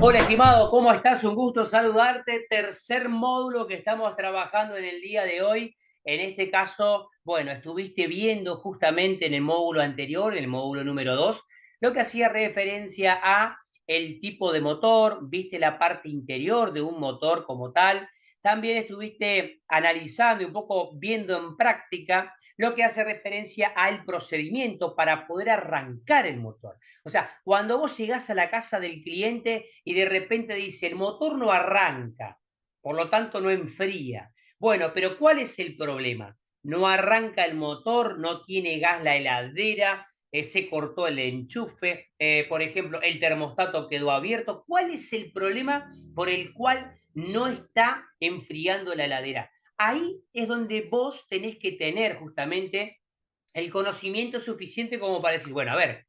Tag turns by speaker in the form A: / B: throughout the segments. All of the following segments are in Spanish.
A: Hola, estimado, ¿cómo estás? Un gusto saludarte. Tercer módulo que estamos trabajando en el día de hoy. En este caso, bueno, estuviste viendo justamente en el módulo anterior, el módulo número 2, lo que hacía referencia a el tipo de motor, viste la parte interior de un motor como tal. También estuviste analizando y un poco viendo en práctica lo que hace referencia al procedimiento para poder arrancar el motor. O sea, cuando vos llegás a la casa del cliente y de repente dice, el motor no arranca, por lo tanto no enfría. Bueno, pero ¿cuál es el problema? No arranca el motor, no tiene gas la heladera, se cortó el enchufe, por ejemplo, el termostato quedó abierto. ¿Cuál es el problema por el cual no está enfriando la heladera? Ahí es donde vos tenés que tener justamente el conocimiento suficiente como para decir, bueno, a ver,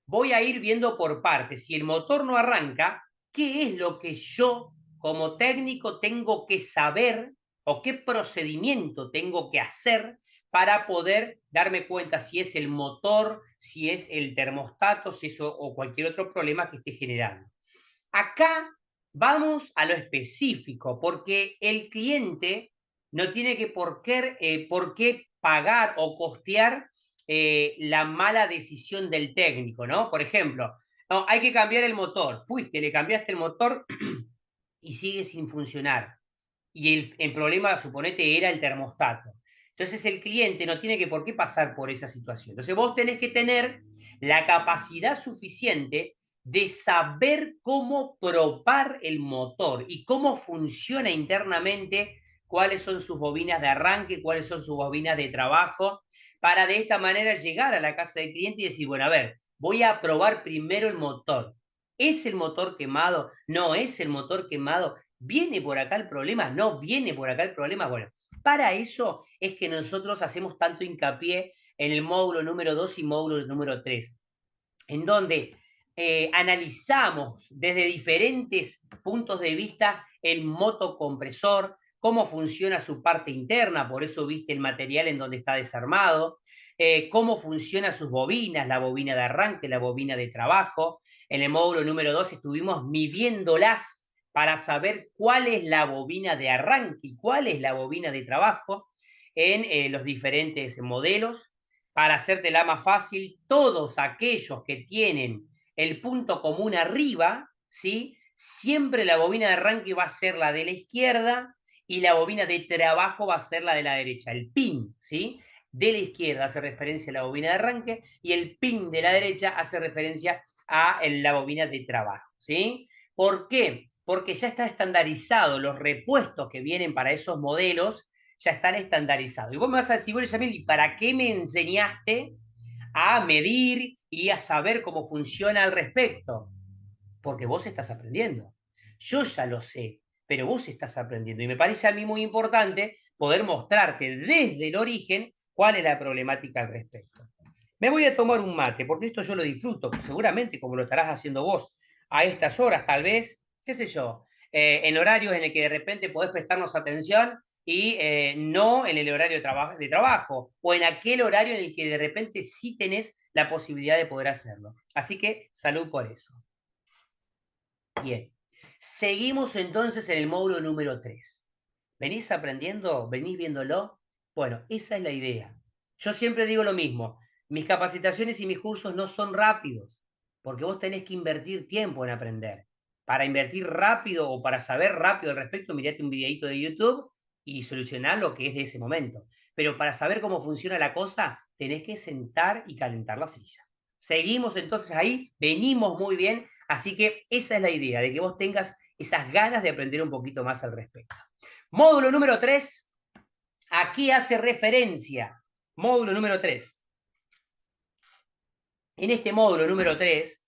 A: voy a ir viendo por partes. Si el motor no arranca, ¿qué es lo que yo como técnico tengo que saber o qué procedimiento tengo que hacer para poder darme cuenta si es el motor, si es el termostato, si es o cualquier otro problema que esté generando? Acá vamos a lo específico, porque el cliente no tiene que por qué pagar o costear la mala decisión del técnico, ¿no? Por ejemplo, no, hay que cambiar el motor. Fuiste, le cambiaste el motor y sigue sin funcionar. Y el problema, suponete, era el termostato. Entonces el cliente no tiene que por qué pasar por esa situación. Entonces vos tenés que tener la capacidad suficiente de saber cómo probar el motor y cómo funciona internamente, cuáles son sus bobinas de arranque, cuáles son sus bobinas de trabajo, para de esta manera llegar a la casa del cliente y decir, bueno, a ver, voy a probar primero el motor. ¿Es el motor quemado? ¿No es el motor quemado? ¿Viene por acá el problema? ¿No viene por acá el problema? Bueno, para eso es que nosotros hacemos tanto hincapié en el módulo número 2 y módulo número 3, en donde analizamos desde diferentes puntos de vista el motocompresor, cómo funciona su parte interna, por eso viste el material en donde está desarmado, cómo funcionan sus bobinas, la bobina de arranque, la bobina de trabajo. En el módulo número 2 estuvimos midiéndolas para saber cuál es la bobina de arranque y cuál es la bobina de trabajo en los diferentes modelos. Para hacértela más fácil, todos aquellos que tienen el punto común arriba, ¿sí? Siempre la bobina de arranque va a ser la de la izquierda y la bobina de trabajo va a ser la de la derecha. El pin, ¿sí? De la izquierda hace referencia a la bobina de arranque y el pin de la derecha hace referencia a la bobina de trabajo, ¿sí? ¿Por qué? Porque ya está estandarizado, los repuestos que vienen para esos modelos ya están estandarizados. Y vos me vas a decir, bueno, Yamil, ¿y para qué me enseñaste a medir y a saber cómo funciona al respecto? Porque vos estás aprendiendo. Yo ya lo sé, pero vos estás aprendiendo. Y me parece a mí muy importante poder mostrarte desde el origen cuál es la problemática al respecto. Me voy a tomar un mate, porque esto yo lo disfruto, seguramente como lo estarás haciendo vos a estas horas, tal vez, qué sé yo, en horarios en el que de repente podés prestarnos atención y no en el horario de trabajo, o en aquel horario en el que de repente sí tenés la posibilidad de poder hacerlo. Así que salud por eso. Bien, seguimos entonces en el módulo número 3. ¿Venís aprendiendo? ¿Venís viéndolo? Bueno, esa es la idea. Yo siempre digo lo mismo, mis capacitaciones y mis cursos no son rápidos, porque vos tenés que invertir tiempo en aprender. Para invertir rápido o para saber rápido al respecto, mirate un videito de YouTube y solucionar lo que es de ese momento. Pero para saber cómo funciona la cosa, tenés que sentar y calentar la silla. Seguimos entonces ahí, venimos muy bien, así que esa es la idea, de que vos tengas esas ganas de aprender un poquito más al respecto. Módulo número 3, aquí hace referencia. Módulo número 3. En este módulo número 3,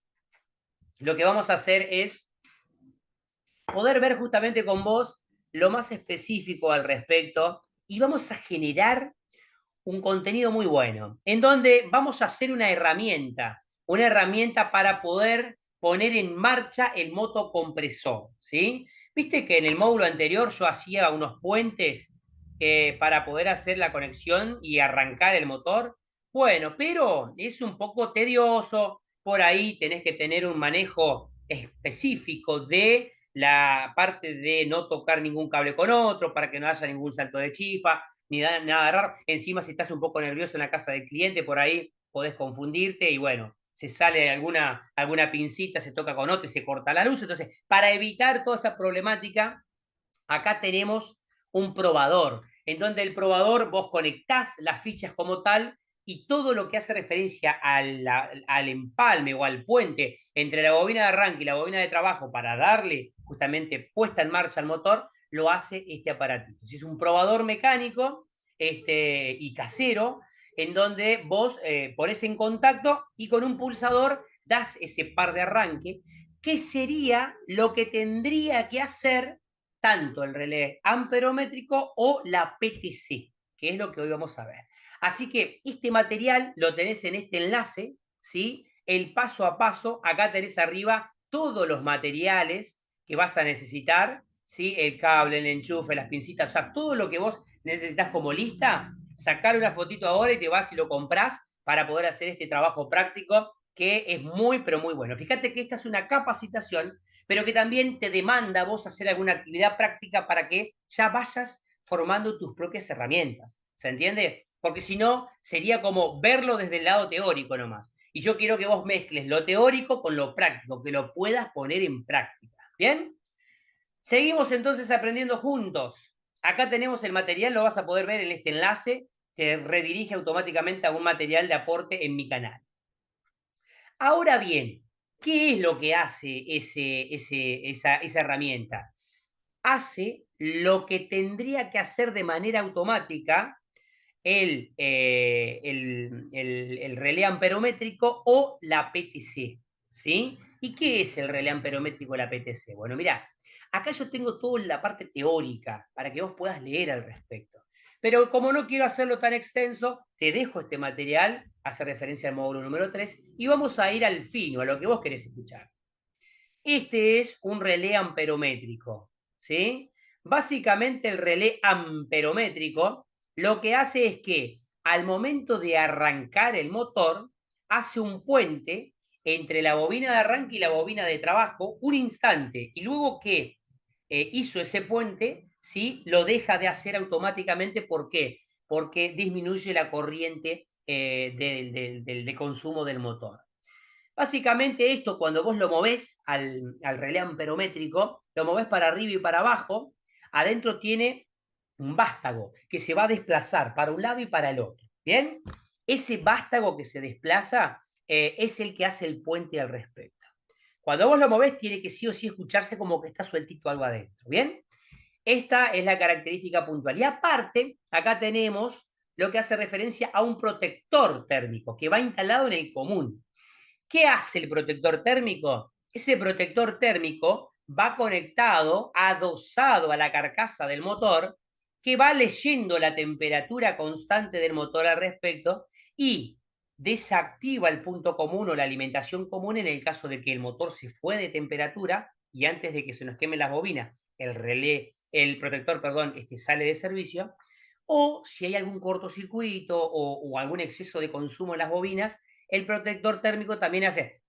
A: lo que vamos a hacer es poder ver justamente con vos lo más específico al respecto y vamos a generar un contenido muy bueno, en donde vamos a hacer una herramienta para poder poner en marcha el motocompresor, ¿sí? Viste que en el módulo anterior yo hacía unos puentes para poder hacer la conexión y arrancar el motor. Bueno, pero es un poco tedioso, por ahí tenés que tener un manejo específico de la parte de no tocar ningún cable con otro, para que no haya ningún salto de chispa, ni nada raro. Encima, si estás un poco nervioso en la casa del cliente, por ahí podés confundirte y bueno, se sale alguna pincita, se toca con otra y se corta la luz. Entonces, para evitar toda esa problemática, acá tenemos un probador, en donde el probador vos conectás las fichas como tal y todo lo que hace referencia al empalme o al puente entre la bobina de arranque y la bobina de trabajo para darle justamente puesta en marcha al motor, lo hace este aparatito. Es un probador mecánico y casero, en donde vos ponés en contacto y con un pulsador das ese par de arranque, que sería lo que tendría que hacer tanto el relé amperométrico o la PTC, que es lo que hoy vamos a ver. Así que este material lo tenés en este enlace, ¿sí? El paso a paso, acá tenés arriba todos los materiales que vas a necesitar, ¿sí? El cable, el enchufe, las pincitas, o sea, todo lo que vos necesitas como lista, sacar una fotito ahora y te vas y lo comprás para poder hacer este trabajo práctico que es muy, pero muy bueno. Fíjate que esta es una capacitación, pero que también te demanda a vos hacer alguna actividad práctica para que ya vayas formando tus propias herramientas. ¿Se entiende? Porque si no, sería como verlo desde el lado teórico nomás. Y yo quiero que vos mezcles lo teórico con lo práctico, que lo puedas poner en práctica. ¿Bien? Seguimos entonces aprendiendo juntos. Acá tenemos el material, lo vas a poder ver en este enlace, te redirige automáticamente a un material de aporte en mi canal. Ahora bien, ¿qué es lo que hace esa herramienta? Hace lo que tendría que hacer de manera automática el relé amperométrico o la PTC, ¿sí? ¿Y qué es el relé amperométrico o la PTC? Bueno, mirá, acá yo tengo toda la parte teórica para que vos puedas leer al respecto. Pero como no quiero hacerlo tan extenso, te dejo este material, hace referencia al módulo número 3, y vamos a ir al fino, a lo que vos querés escuchar. Este es un relé amperométrico, ¿sí? Básicamente el relé amperométrico lo que hace es que al momento de arrancar el motor, hace un puente entre la bobina de arranque y la bobina de trabajo un instante, y luego que hizo ese puente, ¿sí? Lo deja de hacer automáticamente. ¿Por qué? Porque disminuye la corriente de consumo del motor. Básicamente esto, cuando vos lo movés al relé amperométrico, lo movés para arriba y para abajo, adentro tiene un vástago que se va a desplazar para un lado y para el otro. ¿Bien? Ese vástago que se desplaza es el que hace el puente al respecto. Cuando vos lo movés, tiene que sí o sí escucharse como que está sueltito algo adentro. ¿Bien? Esta es la característica puntual. Y aparte, acá tenemos lo que hace referencia a un protector térmico que va instalado en el común. ¿Qué hace el protector térmico? Ese protector térmico va conectado, adosado a la carcasa del motor, que va leyendo la temperatura constante del motor al respecto y desactiva el punto común o la alimentación común en el caso de que el motor se fue de temperatura y antes de que se nos quemen las bobinas, el protector, perdón, sale de servicio, o si hay algún cortocircuito o algún exceso de consumo en las bobinas, el protector térmico también hace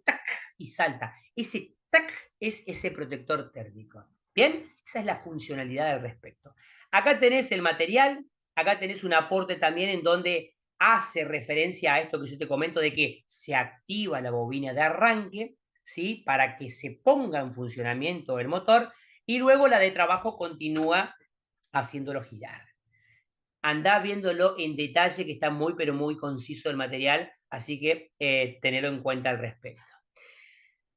A: tac, y salta. Ese tac es ese protector térmico. Bien, esa es la funcionalidad al respecto. Acá tenés el material, acá tenés un aporte también en donde hace referencia a esto que yo te comento de que se activa la bobina de arranque, ¿sí? Para que se ponga en funcionamiento el motor y luego la de trabajo continúa haciéndolo girar. Andá viéndolo en detalle, que está muy, pero muy conciso el material, así que tenerlo en cuenta al respecto.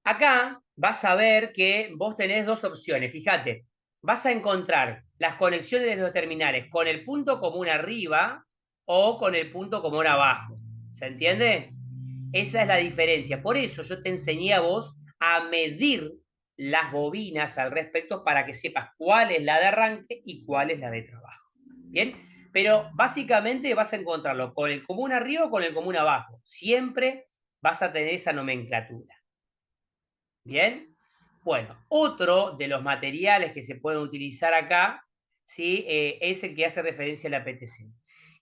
A: Acá vas a ver que vos tenés dos opciones, fíjate, vas a encontrar las conexiones de los terminales con el punto común arriba o con el punto común abajo. ¿Se entiende? Esa es la diferencia. Por eso yo te enseñé a vos a medir las bobinas al respecto para que sepas cuál es la de arranque y cuál es la de trabajo. ¿Bien? Pero básicamente vas a encontrarlo con el común arriba o con el común abajo. Siempre vas a tener esa nomenclatura. ¿Bien? Bueno, otro de los materiales que se pueden utilizar acá, ¿sí? Es el que hace referencia a la PTC.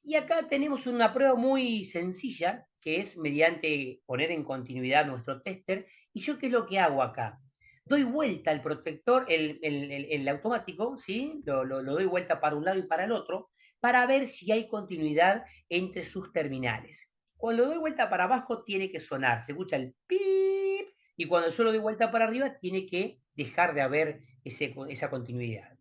A: Y acá tenemos una prueba muy sencilla, que es mediante poner en continuidad nuestro tester ¿Y yo qué es lo que hago acá? Doy vuelta al protector, el automático, ¿sí? Lo doy vuelta para un lado y para el otro, para ver si hay continuidad entre sus terminales. Cuando lo doy vuelta para abajo tiene que sonar, se escucha el pip, y cuando yo lo doy vuelta para arriba tiene que dejar de haber esa continuidad.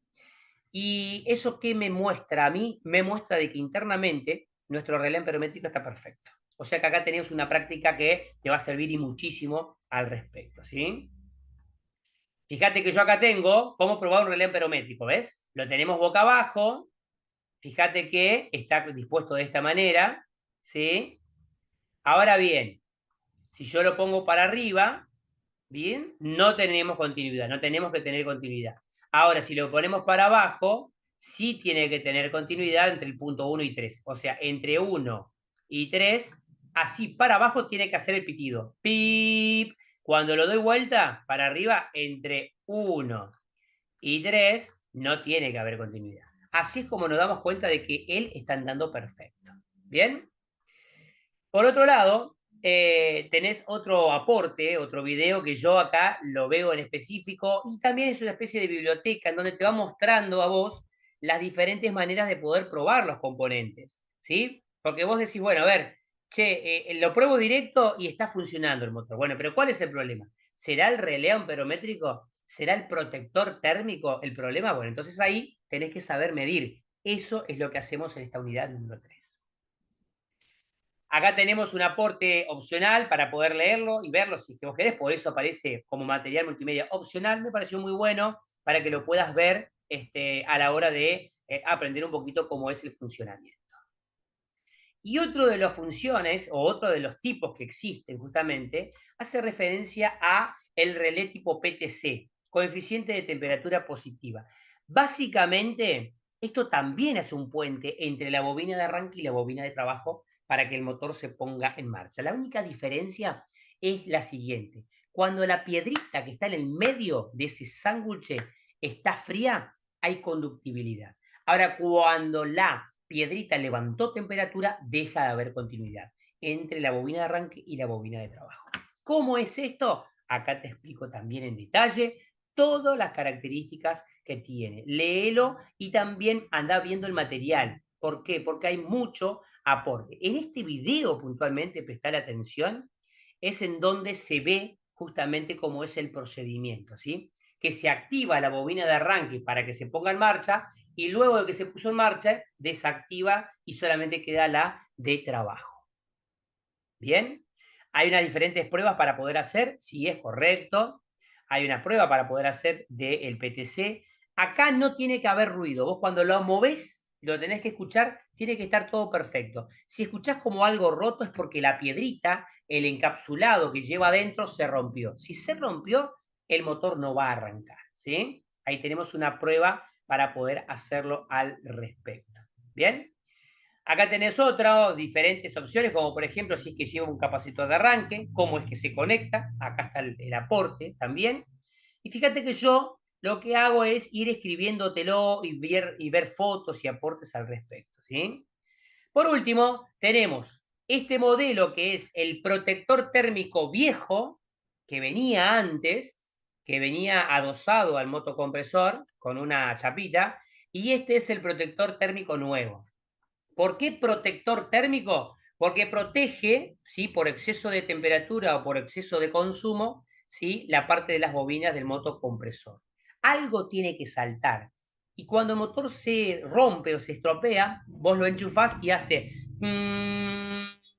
A: ¿Y eso qué me muestra a mí? Me muestra de que internamente nuestro relé amperométrico está perfecto. O sea que acá tenemos una práctica que te va a servir y muchísimo al respecto, ¿sí? Fíjate que yo acá tengo cómo probar un relé amperométrico, ¿ves? Lo tenemos boca abajo, fíjate que está dispuesto de esta manera, ¿sí? Ahora bien, si yo lo pongo para arriba, ¿bien? No tenemos continuidad, no tenemos que tener continuidad. Ahora, si lo ponemos para abajo, sí tiene que tener continuidad entre el punto 1 y 3. O sea, entre 1 y 3, así para abajo tiene que hacer el pitido. Pip. Cuando lo doy vuelta para arriba, entre 1 y 3, no tiene que haber continuidad. Así es como nos damos cuenta de que él está andando perfecto. ¿Bien? Por otro lado, tenés otro aporte, otro video que yo acá lo veo en específico y también es una especie de biblioteca en donde te va mostrando a vos las diferentes maneras de poder probar los componentes, ¿sí? Porque vos decís, bueno, a ver, che, lo pruebo directo y está funcionando el motor. Bueno, pero ¿cuál es el problema? ¿Será el relé amperométrico? ¿Será el protector térmico el problema? Bueno, entonces ahí tenés que saber medir. Eso es lo que hacemos en esta unidad número 3. Acá tenemos un aporte opcional para poder leerlo y verlo si vos querés, por eso aparece como material multimedia opcional. Me pareció muy bueno para que lo puedas ver a la hora de aprender un poquito cómo es el funcionamiento. Y otro de las funciones, o otro de los tipos que existen justamente, hace referencia a el relé tipo PTC, coeficiente de temperatura positiva. Básicamente, esto también hace un puente entre la bobina de arranque y la bobina de trabajo para que el motor se ponga en marcha. La única diferencia es la siguiente. Cuando la piedrita que está en el medio de ese sándwich está fría, hay conductibilidad. Ahora, cuando la piedrita levantó temperatura, deja de haber continuidad entre la bobina de arranque y la bobina de trabajo. ¿Cómo es esto? Acá te explico también en detalle todas las características que tiene. Léelo y también anda viendo el material. ¿Por qué? Porque hay mucho aporte. En este video puntualmente, prestar atención, es en donde se ve justamente cómo es el procedimiento, ¿sí? Que se activa la bobina de arranque para que se ponga en marcha y luego de que se puso en marcha, desactiva y solamente queda la de trabajo. ¿Bien? Hay unas diferentes pruebas para poder hacer, si es correcto. Hay una prueba para poder hacer del PTC. Acá no tiene que haber ruido. Vos cuando lo movés, lo tenés que escuchar, tiene que estar todo perfecto. Si escuchás como algo roto es porque la piedrita, el encapsulado que lleva adentro, se rompió. Si se rompió, el motor no va a arrancar. ¿Sí? Ahí tenemos una prueba para poder hacerlo al respecto. ¿Bien? Acá tenés otras diferentes opciones, como por ejemplo si es que lleva un capacitor de arranque, cómo es que se conecta, acá está el aporte también. Y fíjate que yo lo que hago es ir escribiéndotelo y ver fotos y aportes al respecto, ¿sí? Por último, tenemos este modelo que es el protector térmico viejo, que venía antes, que venía adosado al motocompresor con una chapita, y este es el protector térmico nuevo. ¿Por qué protector térmico? Porque protege, ¿sí? Por exceso de temperatura o por exceso de consumo, ¿sí? La parte de las bobinas del motocompresor. Algo tiene que saltar. Y cuando el motor se rompe o se estropea, vos lo enchufás y hace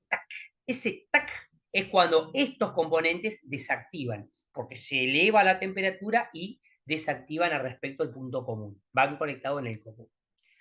A: tac. Ese tac es cuando estos componentes desactivan, porque se eleva la temperatura y desactivan al respecto del punto común. Van conectados en el común.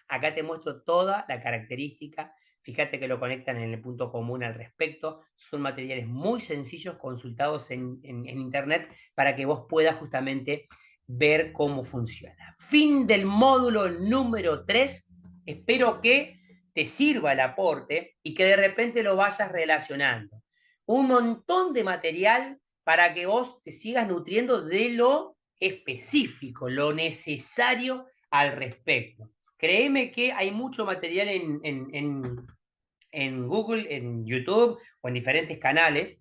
A: Acá te muestro toda la característica. Fíjate que lo conectan en el punto común al respecto. Son materiales muy sencillos consultados en internet para que vos puedas justamente ver cómo funciona. Fin del módulo número 3. Espero que te sirva el aporte y que de repente lo vayas relacionando. Un montón de material para que vos te sigas nutriendo de lo específico, lo necesario al respecto. Créeme que hay mucho material en Google, en YouTube o en diferentes canales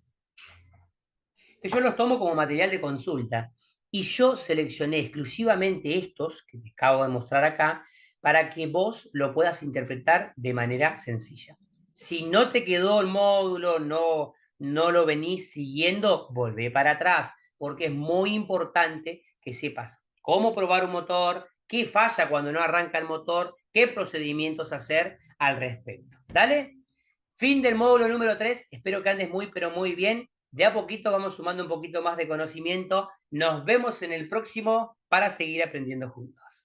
A: que yo los tomo como material de consulta. Y yo seleccioné exclusivamente estos, que te acabo de mostrar acá, para que vos lo puedas interpretar de manera sencilla. Si no te quedó el módulo, no lo venís siguiendo, volvé para atrás, porque es muy importante que sepas cómo probar un motor, qué falla cuando no arranca el motor, qué procedimientos hacer al respecto. ¿Dale? Fin del módulo número 3. Espero que andes muy, pero muy bien. De a poquito vamos sumando un poquito más de conocimiento. Nos vemos en el próximo para seguir aprendiendo juntos.